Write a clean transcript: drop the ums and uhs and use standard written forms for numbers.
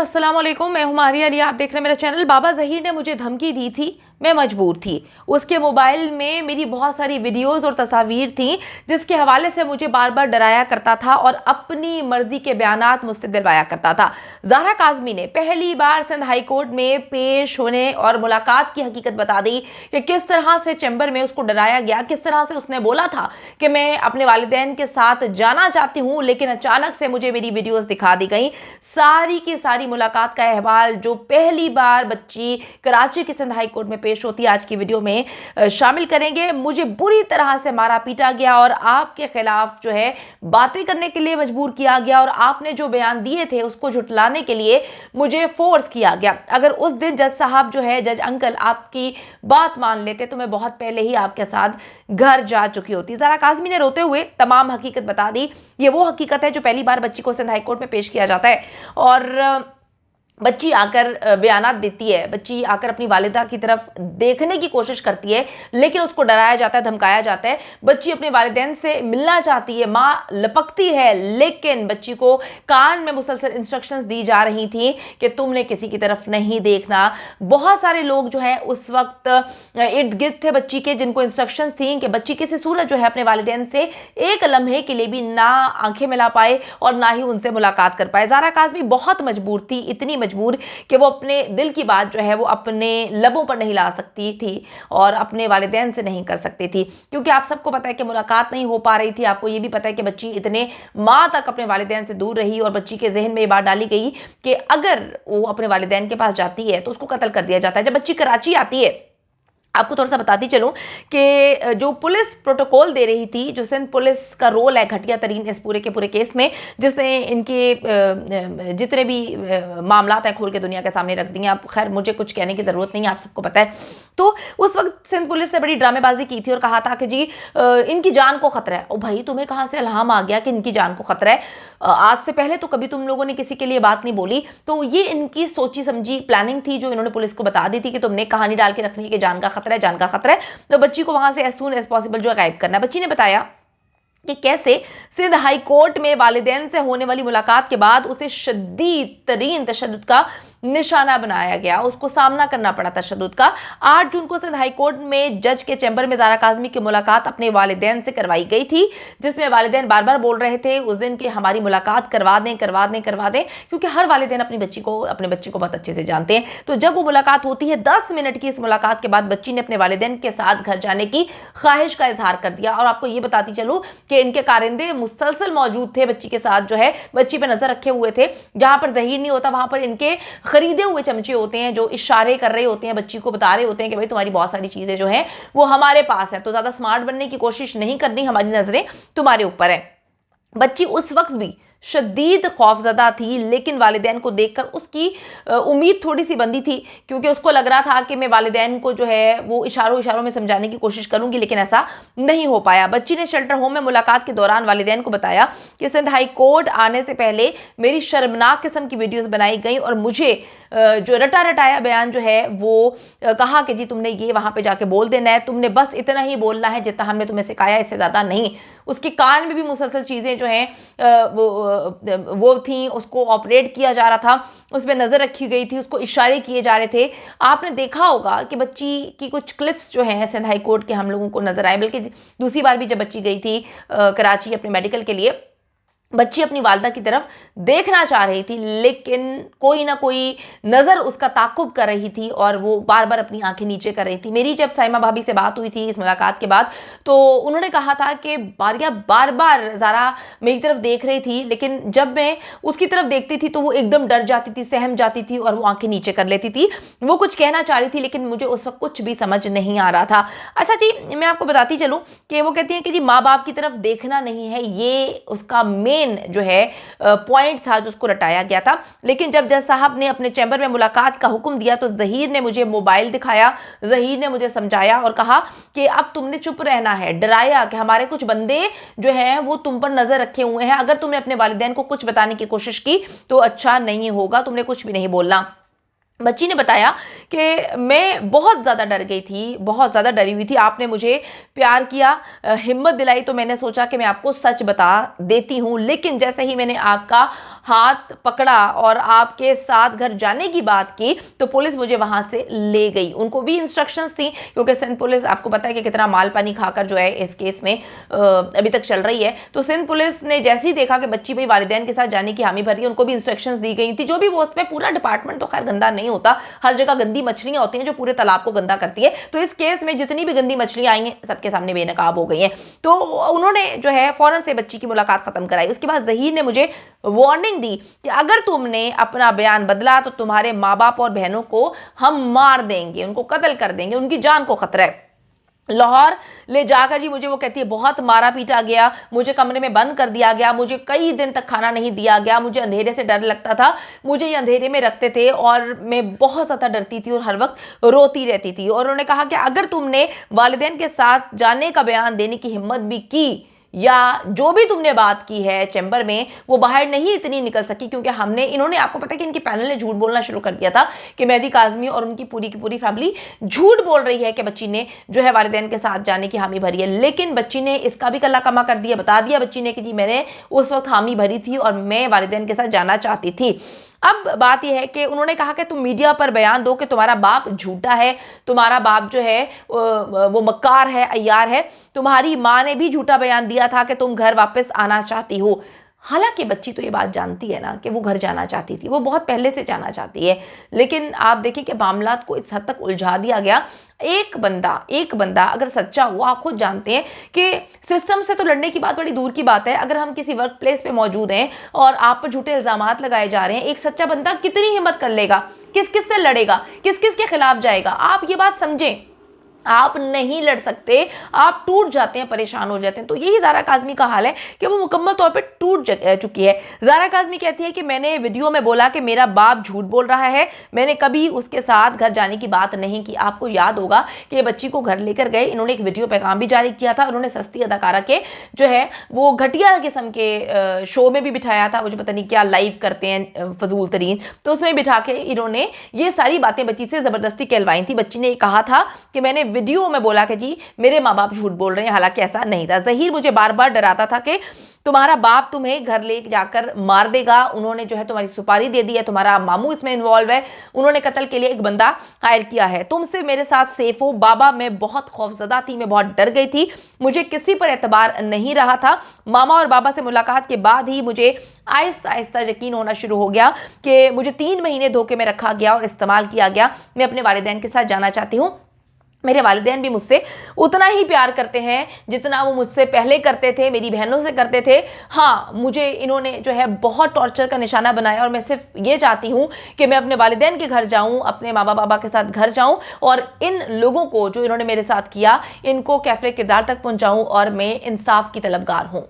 अस्सलाम वालेकुम, मैं हूं मारिया अली। आप देख रहे हैं मेरा चैनल। बाबा ज़हीर ने मुझे धमकी दी थी, मैं मजबूर थी। उसके मोबाइल में मेरी बहुत सारी वीडियोस और तस्वीर थी जिसके हवाले से मुझे बार बार डराया करता था और अपनी मर्जी के बयानात मुझसे दिलवाया करता था। ज़हरा काज़मी ने पहली बार सिंध हाई कोर्ट में पेश होने और मुलाकात की हकीकत बता दी कि किस तरह से चैम्बर में उसको डराया गया, किस तरह से उसने बोला था कि मैं अपने वालिदैन के साथ जाना चाहती हूँ, लेकिन अचानक से मुझे मेरी वीडियोस दिखा दी गई। सारी की सारी मुलाकात का अहवाल जो पहली बार बच्ची कराची के सिंध हाई कोर्ट में पेश होती है, आज की वीडियो में शामिल करेंगे। मुझे बुरी तरह से मारा पीटा गया और आपके खिलाफ जो है बातें करने के लिए मजबूर किया गया और आपने जो बयान दिए थे उसको झुटलाने के लिए मुझे फोर्स किया गया। अगर उस दिन जज साहब जो है, जज अंकल आपकी बात मान लेते तो मैं बहुत पहले ही आपके साथ घर जा चुकी होती। ज़हरा काज़मी ने रोते हुए तमाम हकीकत बता दी। ये वो हकीकत है जो पहली बार बच्ची को सिंध हाई कोर्ट में पेश किया जाता है और बच्ची आकर बयानात देती है, बच्ची आकर अपनी वालिदा की तरफ देखने की कोशिश करती है, लेकिन उसको डराया जाता है, धमकाया जाता है। बच्ची अपने वालिदैन से मिलना चाहती है, माँ लपकती है, लेकिन बच्ची को कान में मुसलसल इंस्ट्रक्शंस दी जा रही थी कि तुमने किसी की तरफ नहीं देखना। बहुत सारे लोग जो है उस वक्त इर्द गिर्द थे बच्ची के, जिनको इंस्ट्रक्शंस थी कि बच्ची किसी सूरत जो है अपने वालिदैन से एक लम्हे के लिए भी ना आंखें मिला पाए और ना ही उनसे मुलाकात कर पाए। ज़हरा काज़मी बहुत मजबूर थी, इतनी मजबूर कि वो अपने दिल की बात जो है वो अपने लबों पर नहीं ला सकती थी और अपने वालिदैन से नहीं कर सकती थी, क्योंकि आप सबको पता है कि मुलाकात नहीं हो पा रही थी। आपको ये भी पता है कि बच्ची इतने माह तक अपने वालिदैन से दूर रही और बच्ची के जहन में ये बात डाली गई कि अगर वो अपने वालिदैन के पास जाती है तो उसको कत्ल कर दिया जाता है। जब बच्ची कराची आती है, आपको थोड़ा सा बताती चलूं कि जो पुलिस प्रोटोकॉल दे रही थी, जो सिंध पुलिस का रोल है घटिया तरीन इस पूरे के पूरे केस में, जिसने इनके जितने भी मामलात हैं खोल के दुनिया के सामने रख दिए। आप खैर मुझे कुछ कहने की ज़रूरत नहीं है, आप सबको पता है। तो उस वक्त सिंध पुलिस ने बड़ी ड्रामेबाजी की थी और कहा था कि जी इनकी जान को खतरा है। ओ भाई, तुम्हें कहाँ से इल्हाम आ गया कि इनकी जान को खतरा है? आज से पहले तो कभी तुम लोगों ने किसी के लिए बात नहीं बोली। तो ये इनकी सोची समझी प्लानिंग थी जो इन्होंने पुलिस को बता दी थी कि तुमने कहानी डाल के रखनी है कि जान का खतरा है, जान का खतरा है, तो बच्ची को वहां से एज सून एज पॉसिबल जो है गायब करना है। बच्ची ने बताया कि कैसे सिंध हाई कोर्ट में वालिदैन से होने वाली मुलाकात के बाद उसे शदीद तरीन तशद्दुद का निशाना बनाया गया, उसको सामना करना पड़ा तशद्दुद का। 8 जून को सिंध हाई कोर्ट में जज के चैम्बर में ज़हरा काज़मी की मुलाकात अपने वालिदैन से करवाई गई थी, जिसमें वालिदैन बार बार बोल रहे थे उस दिन कि हमारी मुलाकात करवा दें, करवा दें, करवा दें, क्योंकि हर वालिदैन अपने बच्चे को बहुत अच्छे से जानते हैं। तो जब वो मुलाकात होती है, 10 मिनट की इस मुलाकात के बाद बच्ची ने अपने वालिदैन के साथ घर जाने की ख्वाहिश का इजहार कर दिया। और आपको ये बताती चलूँ कि इनके कारिंदे मुसलसल मौजूद थे, बच्ची के साथ जो है बच्ची पर नजर रखे हुए थे। जहां पर ज़हीर नहीं होता वहां पर इनके खरीदे हुए चमचे होते हैं जो इशारे कर रहे होते हैं, बच्ची को बता रहे होते हैं कि भाई तुम्हारी बहुत सारी चीजें जो हैं वो हमारे पास है, तो ज्यादा स्मार्ट बनने की कोशिश नहीं करनी, हमारी नजरें तुम्हारे ऊपर है। बच्ची उस वक्त भी शदीद खौफजदा थी, लेकिन वालिदैन को देखकर उसकी उम्मीद थोड़ी सी बंधी थी, क्योंकि उसको लग रहा था कि मैं वालिदैन को जो है वो इशारों में समझाने की कोशिश करूंगी, लेकिन ऐसा नहीं हो पाया। बच्ची ने शेल्टर होम में मुलाकात के दौरान वालिदैन को बताया कि सिंध हाई कोर्ट आने से पहले मेरी शर्मनाक किस्म की वीडियोस बनाई गई और मुझे जो रटा रटाया बयान जो है वो कहा कि जी तुमने ये वहां पे जाके बोल देना है, तुमने बस इतना ही बोलना है जितना हमने तुम्हें सिखाया, इससे ज्यादा नहीं। उसके कान में भी मुसलसल चीजें जो हैं वो थी, उसको ऑपरेट किया जा रहा था, उस पर नजर रखी गई थी, उसको इशारे किए जा रहे थे। आपने देखा होगा कि बच्ची की कुछ क्लिप्स जो हैं सिंध हाई कोर्ट के हम लोगों को नजर आए, बल्कि दूसरी बार भी जब बच्ची गई थी कराची अपने मेडिकल के लिए, बच्ची अपनी वालदा की तरफ देखना चाह रही थी, लेकिन कोई ना कोई नज़र उसका ताकुब कर रही थी और वो बार बार अपनी आंखें नीचे कर रही थी। मेरी जब साइमा भाभी से बात हुई थी इस मुलाकात के बाद, तो उन्होंने कहा था कि बारिया बार बार ज़रा मेरी तरफ देख रही थी, लेकिन जब मैं उसकी तरफ देखती थी तो वो एकदम डर जाती थी, सहम जाती थी और वो आंखें नीचे कर लेती थी। वो कुछ कहना चाह रही थी, लेकिन मुझे उस वक्त कुछ भी समझ नहीं आ रहा था। अच्छा जी, मैं आपको बताती चलूँ कि वो कहती हैं कि जी माँ बाप की तरफ देखना नहीं है, ये उसका जो है पॉइंट था जो उसको रटाया गया था। लेकिन जब जज साहब ने अपने चैम्बर में मुलाकात का हुक्म दिया तो ज़हीर ने मुझे मोबाइल दिखाया, ज़हीर ने मुझे समझाया और कहा कि अब तुमने चुप रहना है, डराया कि हमारे कुछ बंदे जो हैं वो तुम पर नजर रखे हुए हैं, अगर तुमने अपने वालिदैन को कुछ बताने की कोशिश की तो अच्छा नहीं होगा, तुमने कुछ भी नहीं बोलना। बच्ची ने बताया कि मैं बहुत ज़्यादा डर गई थी, बहुत ज़्यादा डरी हुई थी। आपने मुझे प्यार किया, हिम्मत दिलाई, तो मैंने सोचा कि मैं आपको सच बता देती हूँ, लेकिन जैसे ही मैंने आपका हाथ पकड़ा और आपके साथ घर जाने की बात की तो पुलिस मुझे वहां से ले गई। उनको भी इंस्ट्रक्शंस थी, क्योंकि सिंध पुलिस आपको पता है कि कितना माल पानी खाकर जो है इस केस में अभी तक चल रही है। तो सिंध पुलिस ने जैसे ही देखा कि बच्ची भाई वालिदैन के साथ जाने की हामी भरी, उनको भी इंस्ट्रक्शंस दी गई थी। जो भी वो उसमें पूरा डिपार्टमेंट तो खैर गंदा नहीं होता, हर जगह गंदी मछलियां होती हैं जो पूरे तालाब को गंदा करती है। तो इस केस में जितनी भी गंदी मछलियां आई हैं सबके सामने बेनकाब हो गई हैं। तो उन्होंने जो है फौरन से बच्ची की मुलाकात खत्म कराई। उसके बाद जहीर ने मुझे वार्निंग दी कि अगर तुमने अपना बयान बदला तो तुम्हारे माँ बाप और बहनों को हम मार देंगे, उनको कत्ल कर देंगे, उनकी जान को खतरा है। लाहौर ले जाकर जी मुझे वो कहती है बहुत मारा पीटा गया, मुझे कमरे में बंद कर दिया गया, मुझे कई दिन तक खाना नहीं दिया गया, मुझे अंधेरे से डर लगता था, मुझे ये अंधेरे में रखते थे और मैं बहुत ज़्यादा डरती थी और हर वक्त रोती रहती थी। और उन्होंने कहा कि अगर तुमने वालिदैन के साथ जाने का बयान देने की हिम्मत भी की या जो भी तुमने बात की है चैम्बर में वो बाहर नहीं इतनी निकल सकी, क्योंकि इन्होंने आपको पता है कि इनके पैनल ने झूठ बोलना शुरू कर दिया था कि मेहदी काज़मी और उनकी पूरी की पूरी फैमिली झूठ बोल रही है कि बच्ची ने जो है वालिदैन के साथ जाने की हामी भरी है। लेकिन बच्ची ने इसका भी कल्ला कमा कर दिया, बता दिया बच्ची ने कि जी मैंने उस वक्त हामी भरी थी और मैं वालिदैन के साथ जाना चाहती थी। अब बात यह है कि उन्होंने कहा कि तुम मीडिया पर बयान दो कि तुम्हारा बाप झूठा है, तुम्हारा बाप जो है वो मक्कार है, अय्यार है, तुम्हारी माँ ने भी झूठा बयान दिया था कि तुम घर वापस आना चाहती हो। हालांकि बच्ची तो ये बात जानती है ना कि वो घर जाना चाहती थी, वो बहुत पहले से जाना चाहती है। लेकिन आप देखिए कि मामला को इस हद तक उलझा दिया गया। एक बंदा अगर सच्चा हुआ, आप खुद जानते हैं कि सिस्टम से तो लड़ने की बात बड़ी दूर की बात है। अगर हम किसी वर्क प्लेस पे मौजूद हैं और आप पर झूठे इल्जामात लगाए जा रहे हैं, एक सच्चा बंदा कितनी हिम्मत कर लेगा, किस किस से लड़ेगा, किस किस के खिलाफ जाएगा। आप ये बात समझें, आप नहीं लड़ सकते, आप टूट जाते हैं, परेशान हो जाते हैं। तो यही ज़ारा काज़मी का हाल है कि वो मुकम्मल तौर पे टूट चुकी है। ज़ारा काज़मी कहती है कि मैंने वीडियो में बोला कि मेरा बाप झूठ बोल रहा है, मैंने कभी उसके साथ घर जाने की बात नहीं की। आपको याद होगा कि ये बच्ची को घर लेकर गए, इन्होंने एक वीडियो पैगाम भी जारी किया था। उन्होंने सस्ती अदाकारा के जो है वो घटिया किस्म के शो में भी बिठाया था, वो जो पता नहीं क्या लाइव करते हैं फजूल तरीन, तो उसमें बिठा के इन्होंने ये सारी बातें बच्ची से ज़बरदस्ती कहलवाई थी। बच्ची ने कहा था कि मैंने वीडियो में बोला कि जी मेरे माँ बाप झूठ बोल रहे हैं, हालांकि ऐसा नहीं था। जहीर मुझे बार बार डराता था कि तुम्हारा बाप तुम्हें घर ले जाकर मार देगा, उन्होंने जो है तुम्हारी सुपारी दे दी है, तुम्हारा मामू इसमें इन्वॉल्व है, उन्होंने कत्ल के लिए एक बंदा हायर किया है, तुमसे मेरे साथ सेफ हो। बाबा मैं बहुत खौफजदा थी, मैं बहुत डर गई थी, मुझे किसी पर एतबार नहीं रहा था। मामा और बाबा से मुलाकात के बाद ही मुझे आहिस्ता आहिस्ता यकीन होना शुरू हो गया कि मुझे 3 महीने धोखे में रखा गया और इस्तेमाल किया गया। मैं अपने वालिदैन के साथ जाना चाहती हूँ। मेरे वालिदैन भी मुझसे उतना ही प्यार करते हैं जितना वो मुझसे पहले करते थे, मेरी बहनों से करते थे। हाँ, मुझे इन्होंने जो है बहुत टॉर्चर का निशाना बनाया और मैं सिर्फ ये चाहती हूँ कि मैं अपने वालिदैन के घर जाऊँ, अपने माँ बाबा के साथ घर जाऊँ और इन लोगों को जो इन्होंने मेरे साथ किया इनको कैफरे किरदार तक पहुँचाऊँ और मैं इंसाफ की तलबगार हूँ।